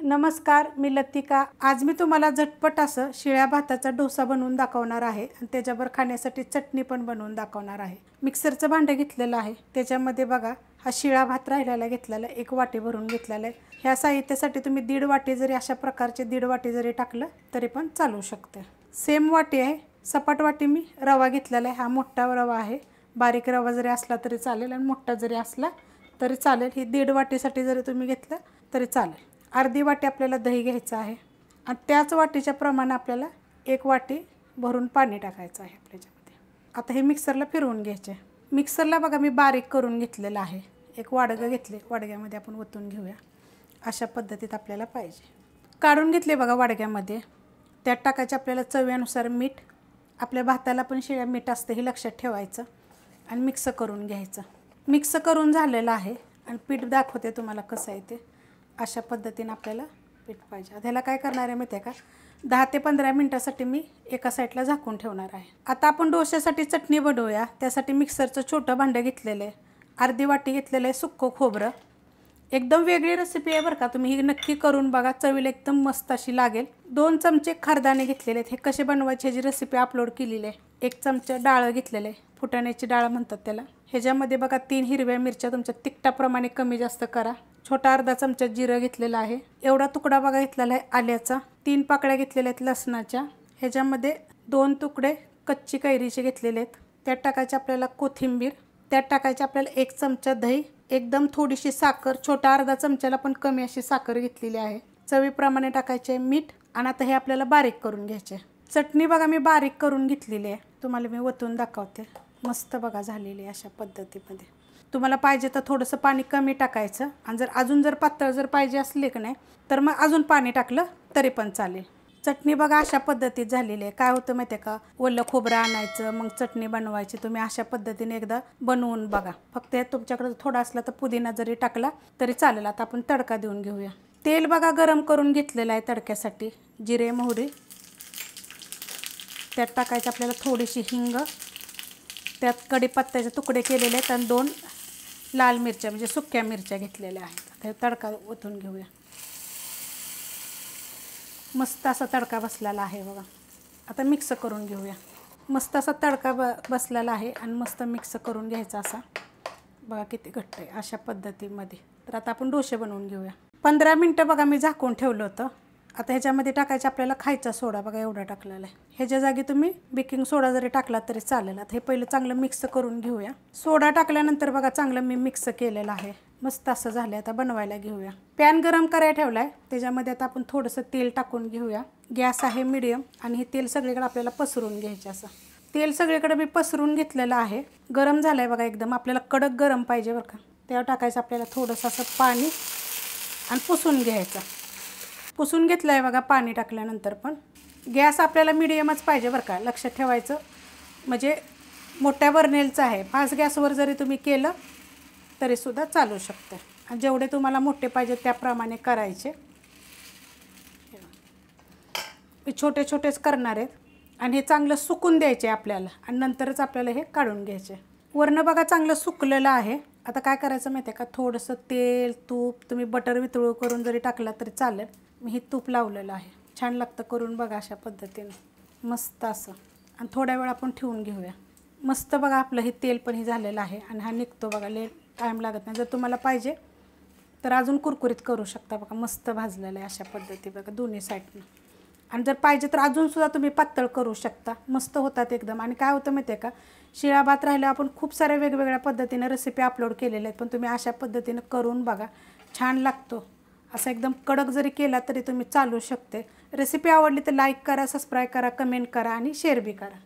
नमस्कार, मी लतिका। आज मी तुम्हाला झटपट असं शिळ्या भाताचा डोसा बनवून दाखवणार आहे आणि त्याच्यावर खाण्यासाठी चटणी पण बनवून दाखवणार आहे। मिक्सरचं भांडं घेतलेलं आहे, त्याच्यामध्ये बघा हा शिळा भात राहिलेला घेतलेला एक वाटी भरून घेतलेला आहे। ह्या साहित्यासाठी तुम्ही 1.5 वाटी जरी अशा प्रकारचे 1.5 वाटी जरी टाकलं तरी पण चालू शकते। सेम वाटी आहे, सपाट वाटी मी रवा घेतलेला आहे। हा मोठा रवा आहे, बारीक रवा जरी असला तरी चालेल आणि मोठा जरी असला तरी चालेल। ही 1.5 वाटीसाठी जरी तुम्ही घेतलं तरी चालेल। अर्धी वाटी आपल्याला दही घ्यायचं आहे आणि त्याच वाटीच्या प्रमाणे आपल्याला 1 वाटी भरून पाणी टाकायचं आहे आपल्यामध्ये। आता हे मिक्सरला फिरवून घ्यायचे। मिक्सरला बघा मी बारीक करून घेतलेला आहे। एक वाडगं घेतले, वाडग्यामध्ये आपण ओतून घेऊया। अशा पद्धतीत आपल्याला पाहिजे। काढून घेतले बघा वाडग्यामध्ये। त्यात टाकायचे आपल्याला चवीनुसार मीठ। आपल्या भाताला पण शिळ्या मीठ असतं हे लक्षात ठेवायचं आणि मिक्स करून घ्यायचं। मिक्स करून झालेलं आहे आणि पीठ दाखवते तुम्हाला कसं आहे ते। अशा पद्धतीने आपल्याला पीठ पाहिजे। ह्याला काय करणार आहे माहिती आहे का, 10 ते 15 मिनिटासाठी मी एका साईडला झाकून ठेवणार आहे। आता आपण डोश्यासाठी चटणी बनवूया। त्यासाठी मिक्सरचं छोटं भांडं घेतलेलं आहे, अर्धी वाटी घेतलेलं आहे सुक्कं खोबरं। एकदम वेगळी रेसिपी आहे बरं का, तुम्ही ही नक्की करून बघा, चवीला एकदम मस्त अशी लागेल। 2 चमचे खारदाणे घेतलेले आहेत। हे कसे बनवायचे ह्याची रेसिपी अपलोड केलेली आहे। 1 चमचा डाळ घेतलेले आहे, फुटाण्याची डाळ म्हणतात त्याला। ह्याच्यामध्ये बघा 3 हिरव्या मिरच्या, तुमच्या तिखटाप्रमाणे कमी जास्त करा। छोटा अर्धा चमचा जिरं घेतलेला आहे। एवढा तुकडा बघा घेतलेला आहे आल्याचा। 3 पाकळ्या घेतलेल्या आहेत लसणाच्या। ह्याच्यामध्ये 2 तुकडे कच्ची कैरीचे घेतलेले आहेत। त्यात टाकायचे आपल्याला कोथिंबीर। त्यात टाकायचे आपल्याला 1 चमचा दही, एकदम थोडीशी साखर, छोटा अर्धा चमच्याला पण कमी अशी साखर घेतलेली आहे। चवीप्रमाणे टाकायचे मीठ आणि आता हे आपल्याला बारीक करून घ्यायचे। चटणी बघा मी बारीक करून घेतलेली आहे, तुम्हाला मी ओतून दाखवते। मस्त बघा झालेली आहे अशा पद्धतीमध्ये। तुम्हाला पाहिजे तर थोडंसं पाणी कमी टाकायचं आणि अजून जर पातळ जर पाहिजे असले की नाही तर मग अजून पाणी टाकलं तरी पण चालेल। चटणी बघा अशा पद्धतीत झालेली आहे। काय होतं माहिती आहे का, ओलं खोबरं आणायचं मग चटणी बनवायची। तुम्ही अशा पद्धतीने एकदा बनवून बघा। फक्त हे तुमच्याकडे थोडा असला तर पुदिना जरी टाकला तरी चालेल। आता आपण तडका देऊन घेऊया। तेल बघा गरम करून घेतलेलं आहे तडक्यासाठी। जिरे मोहरी, त्यात टाकायचं आपल्याला थोडीशी हिंग, त्यात कढीपत्त्याचे तुकडे केलेले आहेत आणि 2 लाल मिरच्या म्हणजे सुक्या मिरच्या घेतलेल्या आहेत। आता तडका ओतून घेऊया। मस्त असा तडका बसलेला आहे बघा। आता मिक्स करून घेऊया। मस्त असा तडका बसलेला आहे आणि मस्त मिक्स करून घ्यायचा असा। बघा किती घट्ट आहे अशा पद्धतीमध्ये। तर आता आपण डोसे बनवून घेऊया। 15 मिनिटं बघा मी झाकून ठेवलं होतं। आता ह्याच्यामध्ये टाकायचं आपल्याला खायचा सोडा, बघा एवढा टाकलेला आहे। ह्याच्या जागी तुम्ही बेकिंग सोडा जरी टाकला तरी चालेल। आता हे पहिलं चांगलं मिक्स करून घेऊया। सोडा टाकल्यानंतर बघा चांगलं मी मिक्स केलेलं आहे। मस्त असं झालं। आता बनवायला घेऊया। पॅन गरम करायला ठेवला आहे, त्याच्यामध्ये आता आपण थोडंसं तेल टाकून घेऊया। गॅस आहे मीडियम आणि हे तेल सगळीकडे आपल्याला पसरून घ्यायचं असं। तेल सगळीकडे मी पसरून घेतलेलं आहे। गरम झालं आहे बघा एकदम, आपल्याला कडक गरम पाहिजे बरं का। त्यावर टाकायचं आपल्याला थोडंसं असं पाणी आणि पुसून घ्यायचं। पुसून घेतलं आहे बघा पाणी टाकल्यानंतर पण। गॅस आपल्याला मीडियमच पाहिजे बरं का, लक्षात ठेवायचं। म्हणजे मोठ्या बर्नेलचं आहे, 5 गॅसवर जरी तुम्ही केलं तरीसुद्धा चालू शकतं। आणि जेवढे तुम्हाला मोठे पाहिजे त्याप्रमाणे करायचे। मी छोटे छोटेच करणार आहेत आणि हे चांगलं सुकून द्यायचे आपल्याला आणि नंतरच आपल्याला हे काढून घ्यायचे। वरनं बघा चांगलं सुकलेलं आहे। आता काय करायचं माहिती आहे का, थोडंसं तेल तूप तुम्ही बटर वितळू करून जरी टाकला तरी चालेल। मी हे तूप लावलेलं आहे, छान लागतं, करून बघा अशा पद्धतीने मस्त असं। आणि थोड्या वेळ आपण ठेवून घेऊया। मस्त बघा आपलं हे तेल पण हे झालेलं आहे आणि हा निघतो बघा, लेट टाईम लागत नाही। जर तुम्हाला पाहिजे तर अजून कुरकुरीत करू शकता बघा। मस्त भाजलेलं आहे अशा पद्धती बघा दोन्ही साईडनं। आणि जर पाहिजे तर अजूनसुद्धा तुम्ही पातळ करू शकता, मस्त होतात एकदम। आणि काय होतं माहिती आहे का, शिळा भात राहिला आपण खूप साऱ्या वेगवेगळ्या पद्धतीने रेसिपी अपलोड केलेल्या आहेत, पण तुम्ही अशा पद्धतीने करून बघा, छान लागतो। असं एकदम कडक जरी केला तरी तुम्ही चालू शकते। रेसिपी आवडली तर लाईक करा, सबस्क्राईब करा, कमेंट करा आणि शेअर बी करा।